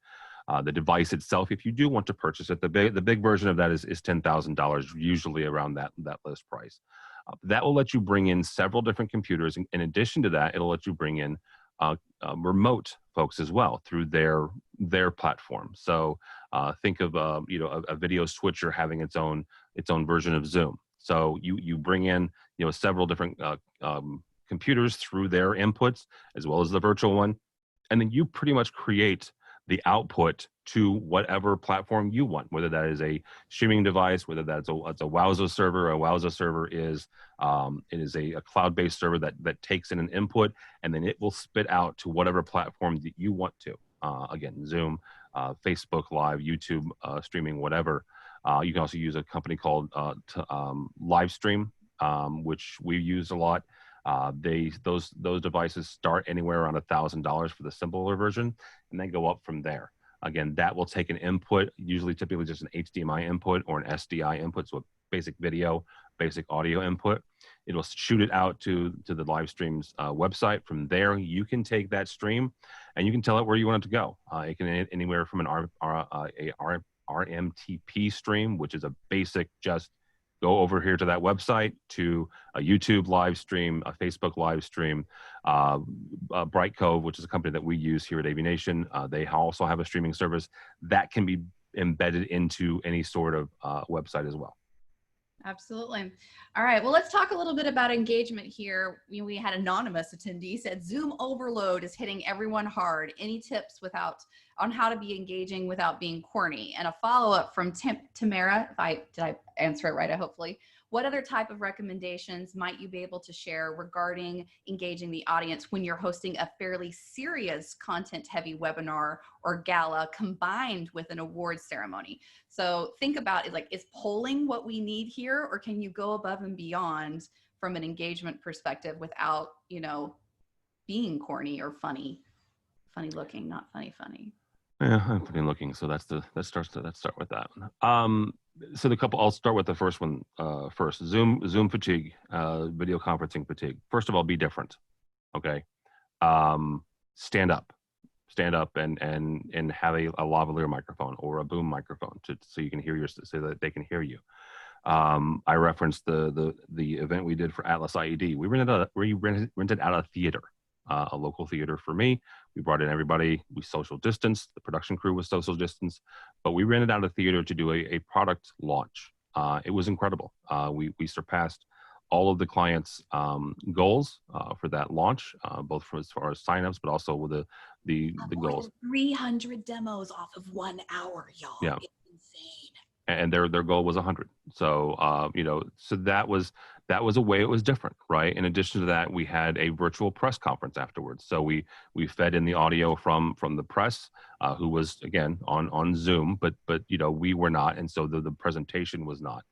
The device itself, if you do want to purchase it, the big version of that is $10,000, usually around that list price. That will let you bring in several different computers. In addition to that, it'll let you bring in remote folks as well through their platform. So think of a video switcher having its own version of Zoom. So you bring in several different computers through their inputs as well as the virtual one, and then you pretty much create the output to whatever platform you want, whether that is a streaming device, whether that's a Wowza server. A Wowza server is a cloud-based server that takes in an input, and then it will spit out to whatever platform that you want to. Again, Zoom, Facebook Live, YouTube streaming, whatever. You can also use a company called Livestream, which we use a lot. Those devices start anywhere around $1,000 for the simpler version, and then go up from there. Again, that will take an input, typically just an HDMI input or an SDI input, so a basic video, basic audio input. It'll shoot it out to the live stream's website. From there, you can take that stream and you can tell it where you want it to go. It can anywhere from an RMTP stream, which is a basic just go over here to that website, to a YouTube live stream, a Facebook live stream. Bright Cove, which is a company that we use here at AV Nation, they also have a streaming service that can be embedded into any sort of website as well. Absolutely. All right. Well, let's talk a little bit about engagement here. We had anonymous attendee said Zoom overload is hitting everyone hard. Any tips on how to be engaging without being corny? And a follow-up from Tamara, did I answer it right? Hopefully. What other type of recommendations might you be able to share regarding engaging the audience when you're hosting a fairly serious content-heavy webinar or gala combined with an awards ceremony? So think about it, like, is polling what we need here, or can you go above and beyond from an engagement perspective without, being corny or funny looking, not funny. Yeah, I'm funny looking, so let's start with that one. So I'll start with the first one first. Zoom fatigue, video conferencing fatigue. First of all, be different. Okay. Stand up and have a lavalier microphone or a boom microphone so you can hear so that they can hear you. I referenced the event we did for Atlas IED. We rented out a theater, a local theater for me. We brought in everybody. We social distanced. The production crew was social distanced, but we rented out a theater to do a product launch. It was incredible. We surpassed all of the clients' goals for that launch, both as far as signups, but also with the goals. 300 demos off of 1 hour, y'all. Yeah. It's insane. And their goal was 100. So so that was a way it was different, right? In addition to that, we had a virtual press conference afterwards. So we fed in the audio from the press, who was again on Zoom, but we were not, and so the presentation was not.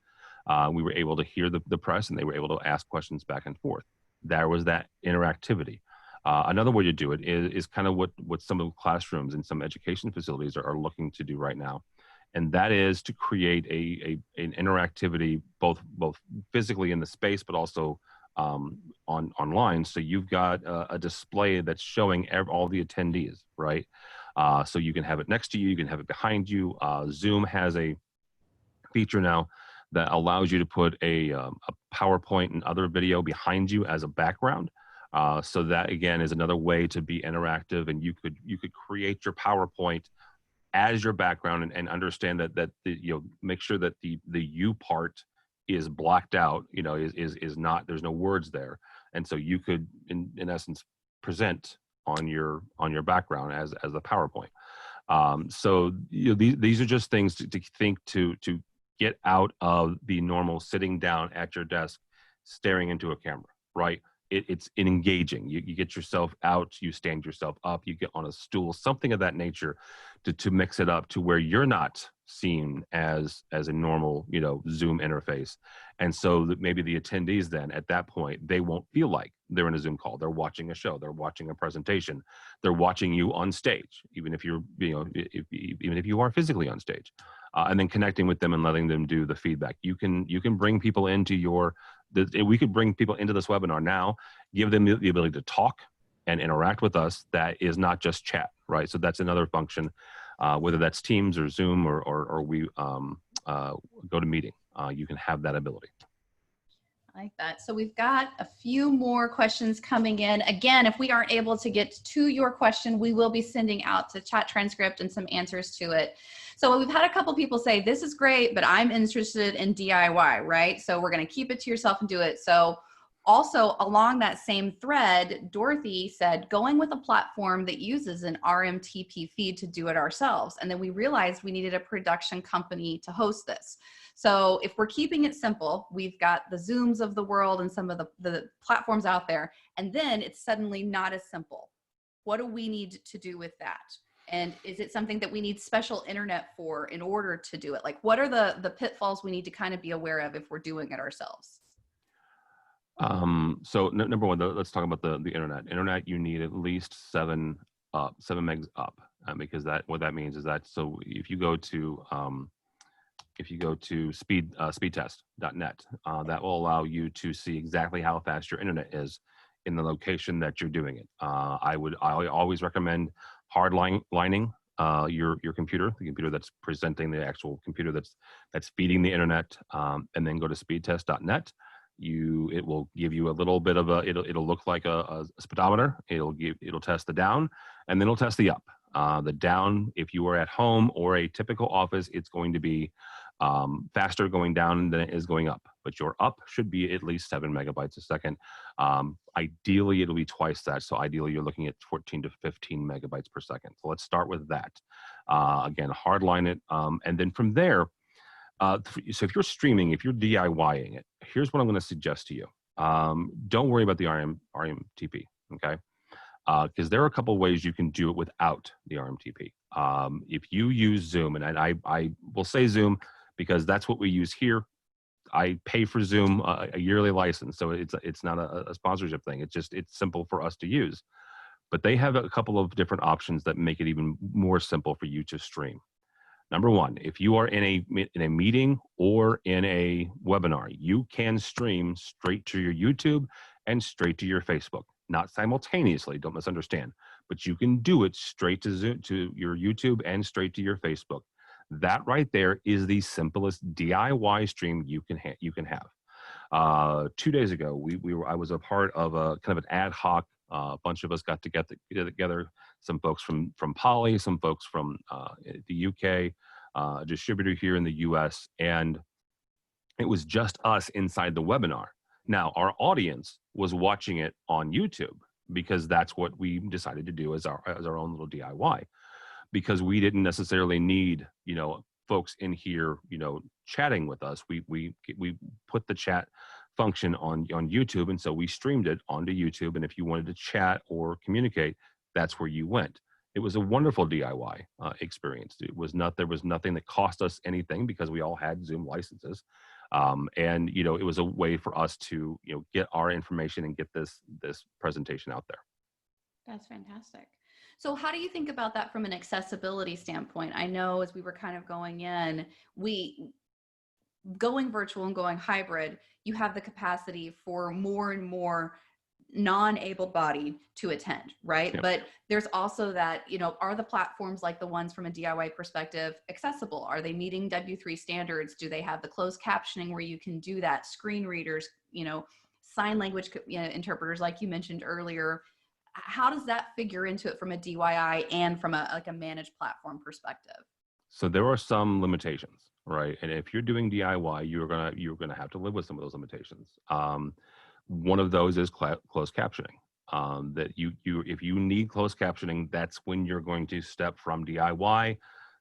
We were able to hear the press, and they were able to ask questions back and forth. There was that interactivity. Another way to do it is kind of what some of the classrooms and some education facilities are looking to do right now. And that is to create an interactivity, both physically in the space, but also online. So you've got a display that's showing all the attendees, right? So you can have it next to you, you can have it behind you. Zoom has a feature now that allows you to put a PowerPoint and other video behind you as a background. So that again is another way to be interactive, and you could create your PowerPoint as your background and understand that make sure that the you part is blacked out, is not, there's no words there. And so you could in essence present on your background as a PowerPoint. So these are just things to think to get out of the normal sitting down at your desk staring into a camera, right? It's engaging. You get yourself out, you stand yourself up, you get on a stool, something of that nature to mix it up to where you're not seen as a normal, Zoom interface. And so that maybe the attendees then at that point, they won't feel like they're in a Zoom call. They're watching a show, they're watching a presentation, they're watching you on stage, even if you're, even if you are physically on stage, and then connecting with them and letting them do the feedback. You can bring people into we could bring people into this webinar now, give them the ability to talk and interact with us. That is not just chat, right? So that's another function, whether that's Teams or Zoom or we go to meeting, you can have that ability. I like that. So we've got a few more questions coming in. Again, if we aren't able to get to your question, we will be sending out the chat transcript and some answers to it. So we've had a couple people say, this is great, but I'm interested in DIY, right? So we're going to keep it to yourself and do it. So also along that same thread, Dorothy said, going with a platform that uses an RMTP feed to do it ourselves. And then we realized we needed a production company to host this. So if we're keeping it simple, we've got the Zooms of the world and some of the platforms out there, and then it's suddenly not as simple. What do we need to do with that? And is it something that we need special internet for in order to do it? Like, what are the pitfalls we need to kind of be aware of if we're doing it ourselves? So number one, let's talk about the internet. Internet, you need at least 7 megs up, because what that means is that, so if you go to speedtest.net, that will allow you to see exactly how fast your internet is in the location that you're doing it. I always recommend lining your computer, the computer that's presenting the actual computer that's feeding the internet, and then go to speedtest.net. It will give you a little bit of it'll look like a speedometer. It'll test the down, and then it'll test the up. The down, if you are at home or a typical office, it's going to be faster going down than it is going up. But your up should be at least 7 megabytes a second. Ideally, it'll be twice that. So ideally, you're looking at 14 to 15 megabytes per second. So let's start with that. Again, hardline it. And then from there, so if you're streaming, if you're DIYing it, here's what I'm going to suggest to you. Don't worry about the RMTP, okay? Because there are a couple of ways you can do it without the RMTP. If you use Zoom, and I will say Zoom because that's what we use here. I pay for Zoom a yearly license, so it's not a sponsorship thing. It's simple for us to use. But they have a couple of different options that make it even more simple for you to stream. Number one, if you are in a meeting or in a webinar, you can stream straight to your YouTube and straight to your Facebook. Not simultaneously, don't misunderstand, but you can do it straight to Zoom, to your YouTube and straight to your Facebook. That right there is the simplest DIY stream you can have. 2 days ago, I was a part of a kind of an ad hoc. A bunch of us got together. Some folks from Poly, some folks from the UK, a distributor here in the US, and it was just us inside the webinar. Now, our audience was watching it on YouTube because that's what we decided to do as our own little DIY, because we didn't necessarily need, folks in here, chatting with us. We put the chat function on YouTube, and so we streamed it onto YouTube. And if you wanted to chat or communicate, that's where you went. It was a wonderful DIY experience. There was nothing that cost us anything because we all had Zoom licenses. And it was a way for us to get our information and get this presentation out there. That's fantastic. So how do you think about that from an accessibility standpoint? I know as we were kind of going virtual and going hybrid, you have the capacity for more and more non-able-bodied to attend, right? Yep. But there's also that, are the platforms like the ones from a DIY perspective accessible? Are they meeting W3 standards? Do they have the closed captioning where you can do that? Screen readers, sign language interpreters, like you mentioned earlier. How does that figure into it from a DIY and from a managed platform perspective? So there are some limitations, right? And if you're doing DIY, you're gonna have to live with some of those limitations. One of those is closed captioning. That if you need closed captioning, that's when you're going to step from DIY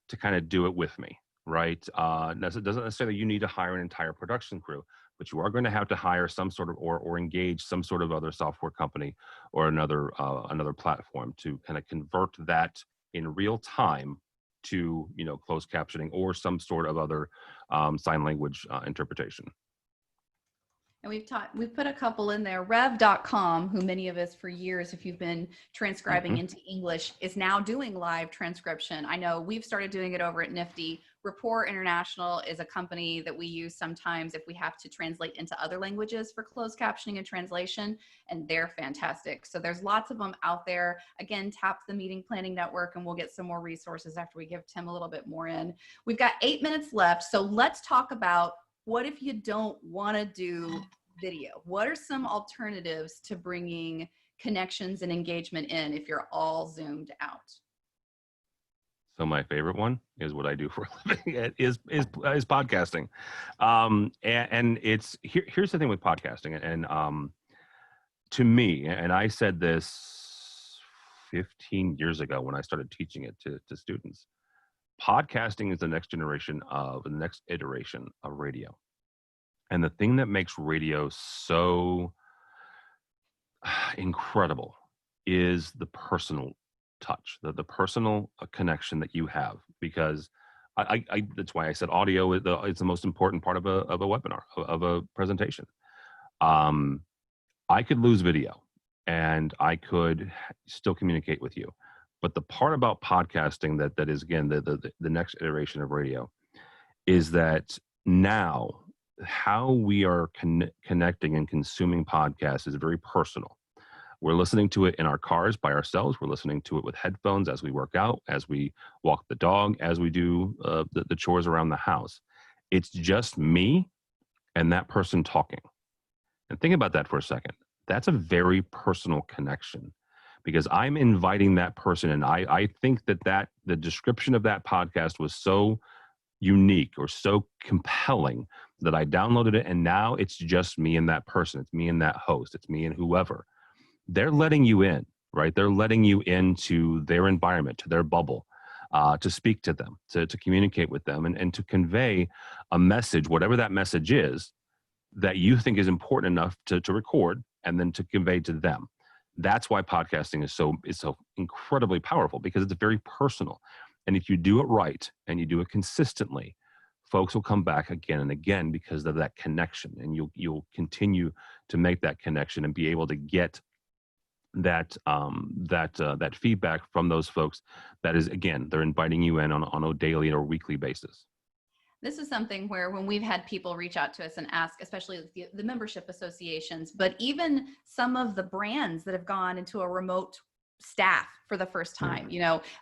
to kind of do it with me, right? It doesn't necessarily you need to hire an entire production crew, but you are going to have to hire some sort of or engage some sort of other software company or another platform to kind of convert that in real time to closed captioning or some sort of other sign language interpretation. And we've put a couple in there. Rev.com, who many of us for years, if you've been transcribing into English, is now doing live transcription. I know we've started doing it over at Nifty. Rapport International is a company that we use sometimes if we have to translate into other languages for closed captioning and translation, and they're fantastic. So there's lots of them out there. Again, tap the Meeting Planning Network and we'll get some more resources after we give Tim a little bit more in. We've got 8 minutes left, so let's talk about what if you don't want to do video? What are some alternatives to bringing connections and engagement in if you're all zoomed out? So my favorite one is what I do for a living is podcasting. And it's here's the thing with podcasting. And to me, and I said this 15 years ago when I started teaching it to students, podcasting is the next iteration of radio. And the thing that makes radio so incredible is the personal touch, the personal connection that you have, because I that's why I said audio is the most important part of a webinar, of a presentation. I could lose video and I could still communicate with you. But the part about podcasting that is again the next iteration of radio is that now how we are connecting and consuming podcasts is very personal. We're listening to it in our cars by ourselves. We're listening to it with headphones as we work out, as we walk the dog, as we do the chores around the house. It's just me and that person talking. And think about that for a second. That's a very personal connection because I'm inviting that person. And I think that the description of that podcast was so unique or so compelling that I downloaded it. And now it's just me and that person. It's me and that host. It's me and whoever. They're letting you in, right? They're letting you into their environment, to their bubble, to speak to them, to communicate with them, and to convey a message, whatever that message is, that you think is important enough to record and then to convey to them. That's why podcasting is so incredibly powerful, because it's very personal. And if you do it right and you do it consistently, folks will come back again and again because of that connection, and you'll continue to make that connection and be able to get that feedback from those folks. That is, again, they're inviting you in on a daily or weekly basis. This is something where when we've had people reach out to us and ask, especially the membership associations, but even some of the brands that have gone into a remote staff for the first time,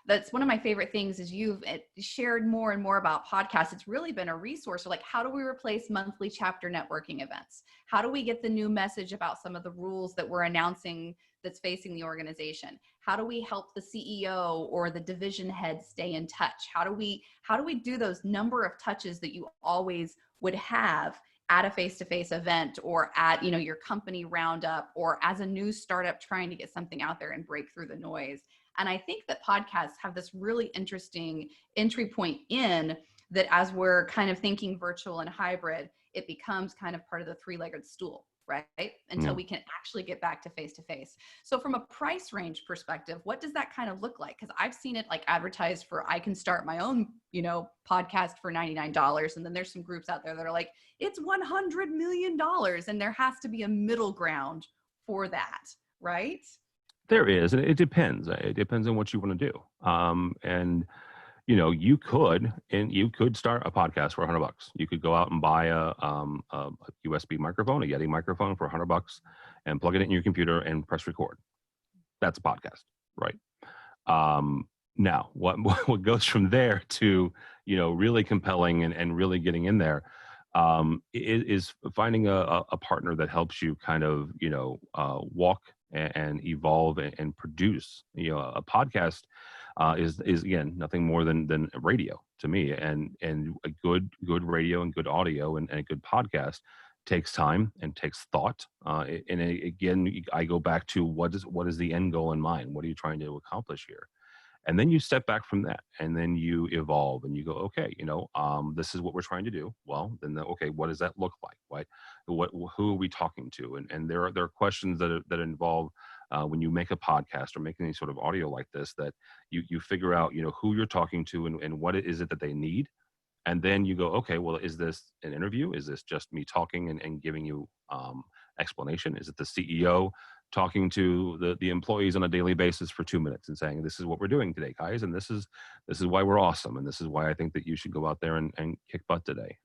that's one of my favorite things is you've shared more and more about podcasts. It's really been a resource for like, how do we replace monthly chapter networking events? How do we get the new message about some of the rules that we're announcing that's facing the organization? How do we help the CEO or the division head stay in touch? How do we do those number of touches that you always would have at a face-to-face event or at, your company roundup or as a new startup trying to get something out there and break through the noise? And I think that podcasts have this really interesting entry point in that as we're kind of thinking virtual and hybrid, it becomes kind of part of the three-legged stool, right? Until we can actually get back to face-to-face. So from a price range perspective, what does that kind of look like? Because I've seen it like advertised for, I can start my own, podcast for $99. And then there's some groups out there that are like, it's $100 million. And there has to be a middle ground for that, right? There is, and it depends. It depends on what you want to do. And you could start a podcast for $100. You could go out and buy a USB microphone, a Yeti microphone for $100, and plug it in your computer and press record. That's a podcast, right? Now, what goes from there to really compelling and really getting in there is finding a partner that helps you kind of walk and evolve and produce. A podcast is again nothing more than radio to me, and a good radio and good audio and a good podcast takes time and takes thought. Again, I go back to what is the end goal in mind? What are you trying to accomplish here? And then you step back from that, and then you evolve, and you go, okay, this is what we're trying to do. Well, then, okay, what does that look like? Who are we talking to? And there are questions that involve when you make a podcast or make any sort of audio like this, that you figure out, who you're talking to and what is it that they need. And then you go, okay, well, is this an interview? Is this just me talking and giving you explanation? Is it the CEO talking to the employees on a daily basis for 2 minutes and saying, this is what we're doing today, guys, and this is why we're awesome, and this is why I think that you should go out there and kick butt today.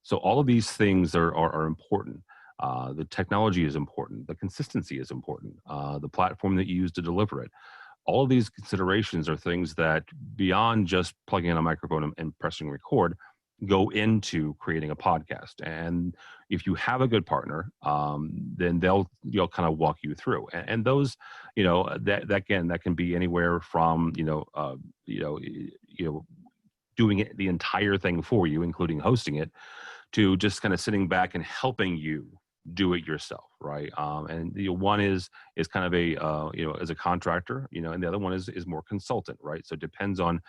So all of these things are important. The technology is important. The consistency is important. The platform that you use to deliver it. All of these considerations are things that, beyond just plugging in a microphone and pressing record, go into creating a podcast. And if you have a good partner, then they'll kind of walk you through. And those, that can be anywhere from doing it, the entire thing for you, including hosting it, to just kind of sitting back and helping you do it yourself, right? And one is kind of a as a contractor, and the other one is more consultant, right? So it depends on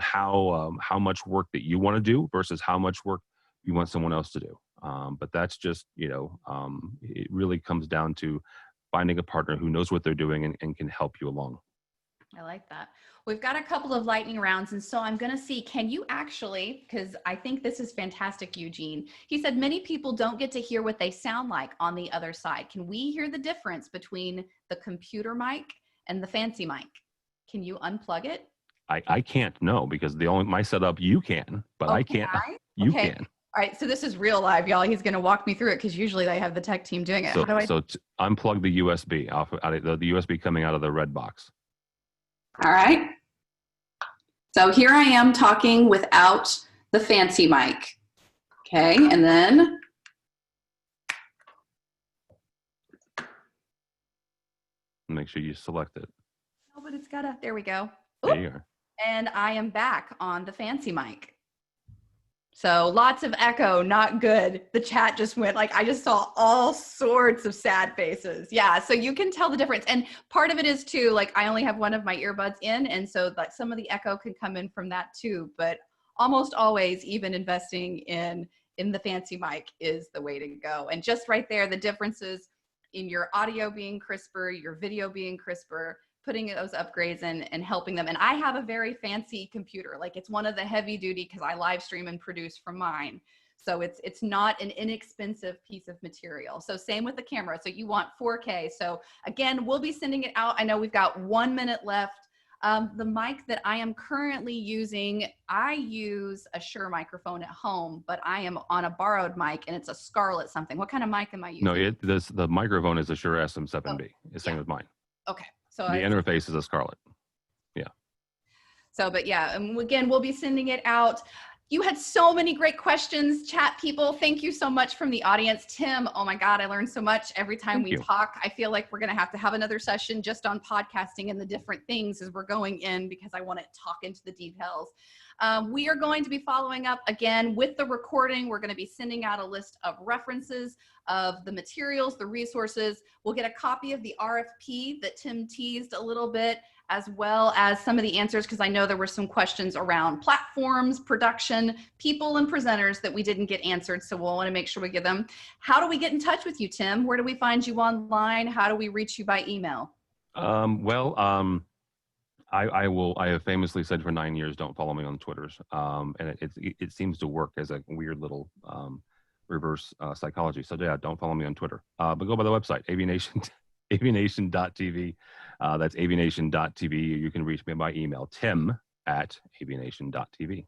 how much work that you want to do versus how much work you want someone else to do. But that's just it really comes down to finding a partner who knows what they're doing and can help you along. I like that. We've got a couple of lightning rounds, and so I'm going to see, can you actually, because I think this is fantastic, Eugene. He said many people don't get to hear what they sound like on the other side. Can we hear the difference between the computer mic and the fancy mic? Can you unplug it? I can't, no, because my setup, you can, but Oh, I can can't. I? You Okay. can. All right, so this is real live, y'all. He's going to walk me through it because usually they have the tech team doing it. So, How do I? Unplug the USB out of the USB coming out of the red box. All right. So here I am talking without the fancy mic. Okay, and then Make sure you select it. oh, but it's gotta, there we go. There you are. And I am back on the fancy mic. So lots of echo, not good. The chat just went like, I just saw all sorts of sad faces. Yeah, so you can tell the difference. And part of it is too, like I only have one of my earbuds in, and so like some of the echo can come in from that too. But almost always, even investing in the fancy mic is the way to go. And just right there, the differences in your audio being crisper, your video being crisper, putting those upgrades in and helping them. And I have a very fancy computer. Like it's one of the heavy duty because I live stream and produce from mine. So it's not an inexpensive piece of material. So same with the camera. So you want 4K. So again, we'll be sending it out. I know we've got 1 minute left. The mic that I am currently using, I use a Shure microphone at home, but I am on a borrowed mic and it's a Scarlett something. What kind of mic am I using? No, the microphone is a Shure SM7B. It's same with mine. Okay. So the interface is a Scarlett. Yeah. So, but yeah, and again, we'll be sending it out. You had so many great questions, chat people. Thank you so much from the audience. Tim, oh my God, I learned so much every time we talk. I feel like we're going to have another session just on podcasting and the different things as we're going in because I want to talk into the details. We are going to be following up again with the recording. We're going to be sending out a list of references of the materials, the resources. We'll get a copy of the RFP that Tim teased a little bit, as well as some of the answers, because I know there were some questions around platforms, production, people, and presenters that we didn't get answered. So we'll want to make sure we get them. How do we get in touch with you, Tim? Where do we find you online? How do we reach you by email? I have famously said for 9 years, don't follow me on Twitters. And it seems to work as a weird little reverse psychology. So yeah, don't follow me on Twitter. But go by the website, aviation.tv. That's aviation.tv. You can reach me by email, tim@aviation.tv.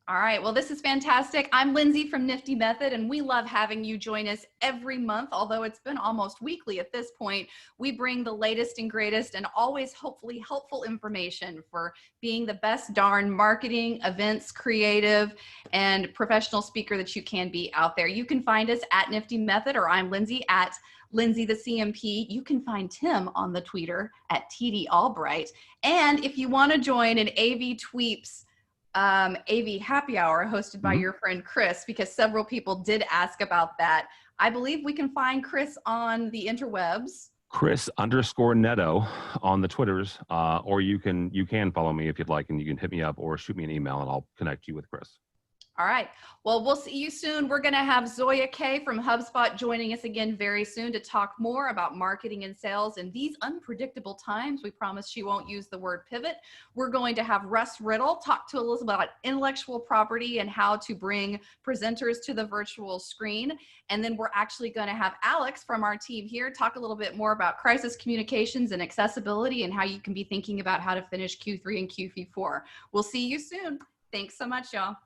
All right. Well, this is fantastic. I'm Lindsay from Nifty Method, and we love having you join us every month, although it's been almost weekly at this point. We bring the latest and greatest and always hopefully helpful information for being the best darn marketing, events, creative, and professional speaker that you can be out there. You can find us at Nifty Method, or I'm Lindsay at Lindsay the CMP. You can find Tim on the Twitter at TD Albright. And if you want to join an AV Tweeps AV happy hour hosted by your friend Chris, because several people did ask about that. I believe we can find Chris on the interwebs. Chris_Netto on the Twitters, or you can follow me if you'd like, and you can hit me up or shoot me an email and I'll connect you with Chris. All right. Well, we'll see you soon. We're going to have Zoya K from HubSpot joining us again very soon to talk more about marketing and sales in these unpredictable times. We promise she won't use the word pivot. We're going to have Russ Riddle talk to us about intellectual property and how to bring presenters to the virtual screen. And then we're actually going to have Alex from our team here talk a little bit more about crisis communications and accessibility and how you can be thinking about how to finish Q3 and Q4. We'll see you soon. Thanks so much, y'all.